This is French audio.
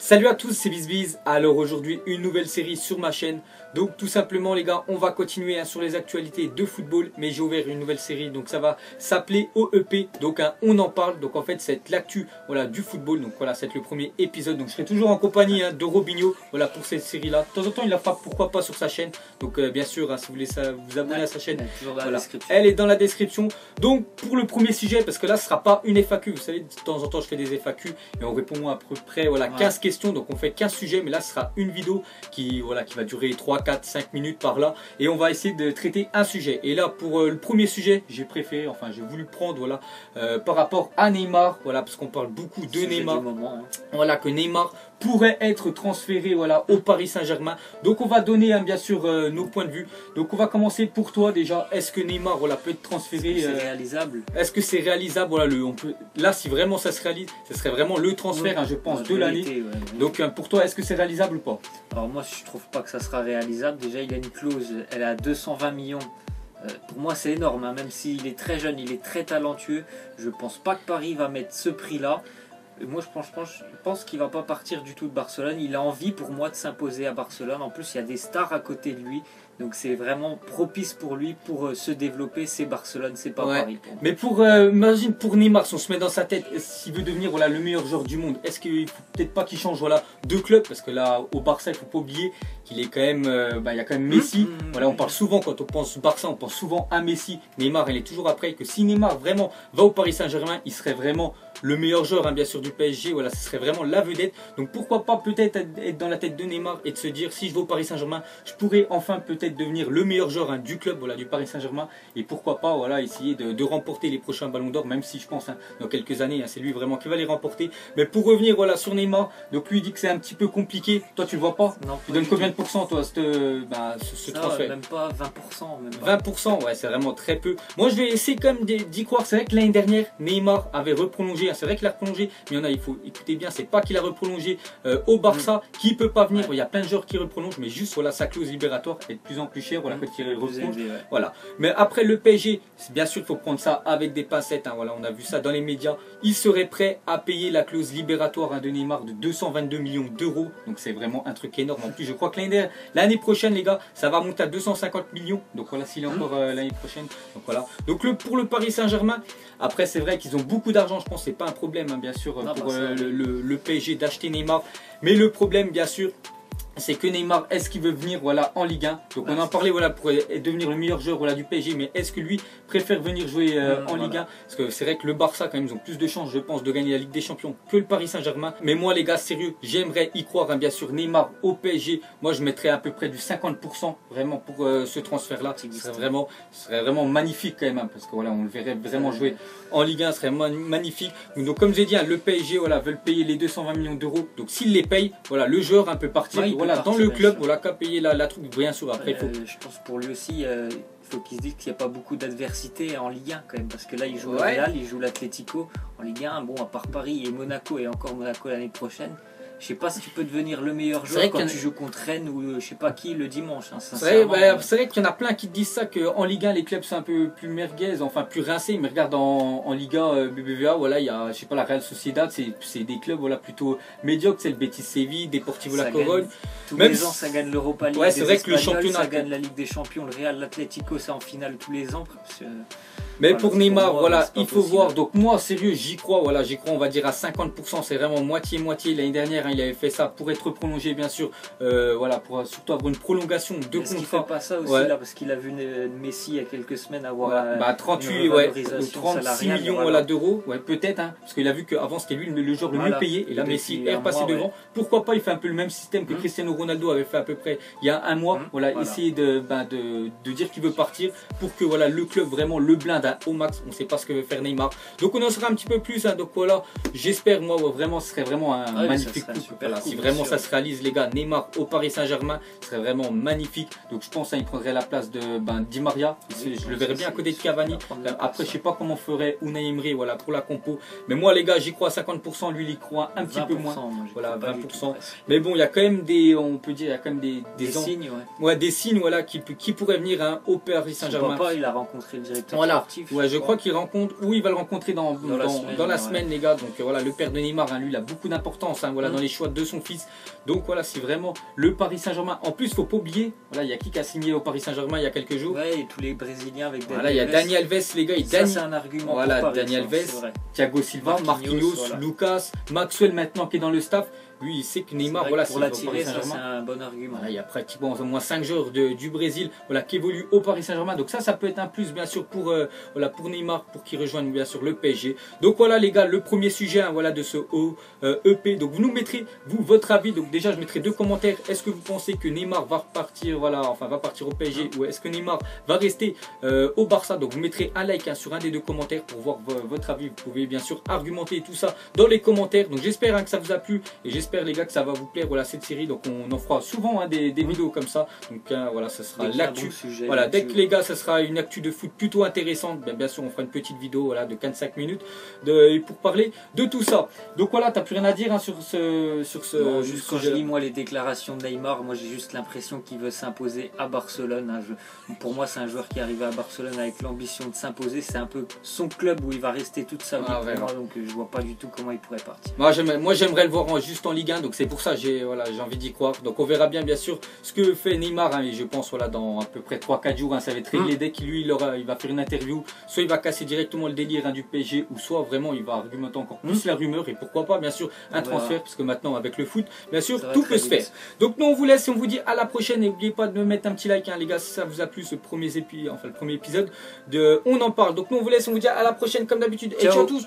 Salut à tous, c'est BizBiz. Alors aujourd'hui une nouvelle série sur ma chaîne. Donc tout simplement les gars, on va continuer sur les actualités de football. Mais j'ai ouvert une nouvelle série, donc ça va s'appeler OEP. Donc on en parle, donc en fait c'est l'actu du football. Donc voilà, c'est le premier épisode. Donc je serai toujours en compagnie de Robinho pour cette série là. De temps en temps il la fera pourquoi pas sur sa chaîne. Donc bien sûr si vous voulez vous abonner à sa chaîne, elle est dans la description. Donc pour le premier sujet, parce que là ce sera pas une FAQ. Vous savez, de temps en temps je fais des FAQ et on répond à peu près 15 questions. Donc on fait 15 sujets, mais là ce sera une vidéo qui va durer 3, 4, 5 minutes par là. Et on va essayer de traiter un sujet. Et là pour le premier sujet, j'ai préféré, j'ai voulu prendre par rapport à Neymar. Parce qu'on parle beaucoup de Neymar. Que Neymar pourrait être transféré au Paris Saint-Germain. Donc on va donner bien sûr nos points de vue. Donc on va commencer pour toi déjà. Est-ce que Neymar peut être transféré? C'est réalisable. Est-ce que c'est réalisable? Là si vraiment ça se réalise, ce serait vraiment le transfert je pense de l'année. Donc pour toi, est-ce que c'est réalisable ou pas? Alors moi je trouve pas que ça sera réalisable. Déjà il a une clause, elle est à 220 millions. Pour moi c'est énorme, même s'il est très jeune, il est très talentueux. Je pense pas que Paris va mettre ce prix là. Moi je pense qu'il va pas partir du tout de Barcelone. Il a envie pour moi de s'imposer à Barcelone. En plus il y a des stars à côté de lui. Donc c'est vraiment propice pour lui pour se développer. C'est Barcelone, c'est pas Paris. Mais imagine pour Neymar, si on se met dans sa tête, s'il veut devenir le meilleur joueur du monde, est-ce qu'il faut peut-être pas qu'il change de club? Parce que là au Barça il faut pas oublier qu'il est quand même, il y a quand même Messi. On parle souvent, quand on pense Barça, on pense souvent à Messi. Neymar il est toujours après, que si Neymar vraiment va au Paris Saint-Germain, il serait vraiment le meilleur joueur bien sûr du PSG. Ce serait vraiment la vedette. Donc pourquoi pas peut-être être dans la tête de Neymar et de se dire, si je vais au Paris Saint-Germain, je pourrais enfin peut-être devenir le meilleur joueur du club, du Paris Saint-Germain, et pourquoi pas essayer de remporter les prochains ballons d'or, même si je pense dans quelques années c'est lui vraiment qui va les remporter. Mais pour revenir sur Neymar, donc lui il dit que c'est un petit peu compliqué. Toi tu le vois pas? Non, tu donnes combien de pourcents toi ce transfert? Même pas 20%. 20%, ouais, c'est vraiment très peu. Moi je vais essayer quand même d'y croire. C'est vrai que l'année dernière Neymar avait reprolongé, c'est vrai qu'il a reprolongé, mais il faut écouter bien, c'est pas qu'il a reprolongé au Barça, qui peut pas venir. Il y a plein de joueurs qui reprolongent, mais juste sa clause libératoire est de plus en plus chère quand il reprolonge. Mais après le PSG, bien sûr il faut prendre ça avec des pincettes. On a vu ça dans les médias. Il serait prêt à payer la clause libératoire de Neymar de 222 millions d'euros. Donc c'est vraiment un truc énorme. En plus je crois que l'année prochaine les gars, ça va monter à 250 millions. Donc s'il est encore l'année prochaine. Donc pour le Paris Saint-Germain, après c'est vrai qu'ils ont beaucoup d'argent, je pense que c'est pas un problème bien sûr pour le PSG d'acheter Neymar. Mais le problème bien sûr, c'est que Neymar, est-ce qu'il veut venir en Ligue 1? Donc on en parlait pour devenir le meilleur joueur du PSG, mais est-ce que lui préfère venir jouer en Ligue 1? Parce que c'est vrai que le Barça quand même ils ont plus de chances je pense de gagner la Ligue des Champions que le Paris Saint-Germain. Mais moi les gars sérieux, j'aimerais y croire bien sûr. Neymar au PSG, moi je mettrais à peu près du 50% vraiment pour ce transfert là. Ce serait vraiment magnifique quand même, parce que on le verrait vraiment jouer en Ligue 1, ce serait magnifique. Donc comme j'ai dit, le PSG veulent payer les 220 millions d'euros. Donc s'ils les payent, le joueur peut partir dans le club, qu'à payer la truc, bien sûr. Après, je pense pour lui aussi, il faut qu'il se dise qu'il n'y a pas beaucoup d'adversité en Ligue 1 quand même, parce que là il joue le Real, il joue l'Atlético en Ligue 1, à part Paris et Monaco, et encore Monaco l'année prochaine. Je sais pas si tu peux devenir le meilleur joueur quand tu joues contre Rennes ou je sais pas qui le dimanche. C'est vrai qu'il y en a plein qui te disent ça, qu'en Ligue 1 les clubs sont un peu plus merguez, plus rincés. Mais regarde en Liga BBVA, il y a je sais pas la Real Sociedad, c'est des clubs plutôt médiocres, c'est le Betis Séville, Deportivo La Corogne. Tous les ans ça gagne l'Europa League, c'est vrai que le championnat, ça gagne la Ligue des Champions, le Real, l'Atlético c'est en finale tous les ans. Mais pour Neymar, il faut voir. Donc moi sérieux j'y crois, on va dire à 50%, c'est vraiment moitié-moitié. L'année dernière il avait fait ça pour être prolongé bien sûr, pour surtout avoir une prolongation de contrat. Est-ce qu'il fait pas ça aussi là, parce qu'il a vu Messi il y a quelques semaines avoir 36 millions d'euros, peut-être, parce qu'il a vu qu'avant c'était lui le joueur le mieux payé, et là Messi est repassé devant. Pourquoi pas, il fait un peu le même système que Cristiano Ronaldo avait fait à peu près il y a un mois, essayer de dire qu'il veut partir pour que le club vraiment le blinde au max. On ne sait pas ce que veut faire Neymar, donc on en saura un petit peu plus, donc j'espère, moi vraiment ce serait vraiment un magnifique coup. Si vraiment ça se réalise les gars, Neymar au Paris Saint-Germain, ce serait vraiment magnifique. Donc je pense il prendrait la place de Di Maria, je le verrais bien à côté de Cavani. Après je sais pas comment ferait Unai Emery pour la compo, mais moi les gars j'y crois à 50%, lui il y croit un petit peu moins, 20%. Mais bon, il y a quand même des, on peut dire, il y a quand même des signes, des signes qui pourraient venir au Paris Saint-Germain. Il a rencontré le directeur sportif. sportif. Ouais, je crois qu'il rencontre, ou il va le rencontrer dans la semaine, les gars. Donc voilà, le père de Neymar, hein, lui, il a beaucoup d'importance, hein, voilà, dans les choix de son fils. Donc voilà, c'est vraiment le Paris Saint-Germain. En plus, faut pas oublier, voilà, il y a qui a signé au Paris Saint-Germain il y a quelques jours. Ouais, et tous les Brésiliens avec Dani Voilà, il y a Dani Alves, les gars. Ça, c'est un argument. Voilà, pour Paris, Dani Alves, Thiago Silva, Marquinhos, voilà. Lucas, Maxwell maintenant qui est dans le staff. Lui, il sait que Neymar, voilà, pour l'attirer, ça c'est un bon argument. Voilà, il y a pratiquement au moins 5 joueurs du Brésil, voilà, qui évoluent au Paris Saint-Germain. Donc ça peut être un plus, bien sûr, pour Neymar, pour qu'il rejoigne, bien sûr, le PSG. Donc voilà, les gars, le premier sujet, hein, voilà, de ce EP. Donc vous nous mettrez, vous, votre avis. Donc déjà, je mettrai 2 commentaires. Est-ce que vous pensez que Neymar va repartir, voilà, enfin, va partir au PSG, ou est-ce que Neymar va rester au Barça? Donc vous mettrez un like, hein, sur un des 2 commentaires pour voir votre avis. Vous pouvez, bien sûr, argumenter tout ça dans les commentaires. Donc j'espère, hein, que ça vous a plu, et j'espère, les gars, que ça va vous plaire, voilà, cette série. Donc on en fera souvent, hein, des vidéos comme ça. Donc voilà, ça sera l'actu. Voilà, dès que, les gars, ça sera une actu de foot plutôt intéressante, bien sûr, on fera une petite vidéo, voilà, de 45 minutes pour parler de tout ça. Donc voilà, t'as plus rien à dire, hein, sur ce non, juste quand je lis, moi, les déclarations de Neymar, moi j'ai juste l'impression qu'il veut s'imposer à Barcelone, hein. Pour moi, c'est un joueur qui est arrivé à Barcelone avec l'ambition de s'imposer. C'est un peu son club où il va rester toute sa vie, pour moi, donc je vois pas du tout comment il pourrait partir. Moi j'aimerais le voir juste en Ligue 1, donc c'est pour ça j'ai envie d'y croire. Donc on verra bien sûr ce que fait Neymar, hein, et je pense, voilà, dans à peu près 3-4 jours, hein, ça va être réglé. Dès qu'il il va faire une interview, soit il va casser directement le délire, hein, du PSG, ou soit vraiment il va argumenter encore plus la rumeur, et pourquoi pas, bien sûr, un transfert, parce que maintenant avec le foot, bien sûr, tout peut se faire. Donc nous on vous laisse et on vous dit à la prochaine. N'oubliez pas de me mettre un petit like, hein, les gars, si ça vous a plu, ce premier épisode de On en parle. Donc nous on vous laisse, on vous dit à la prochaine comme d'habitude, et ciao à tous.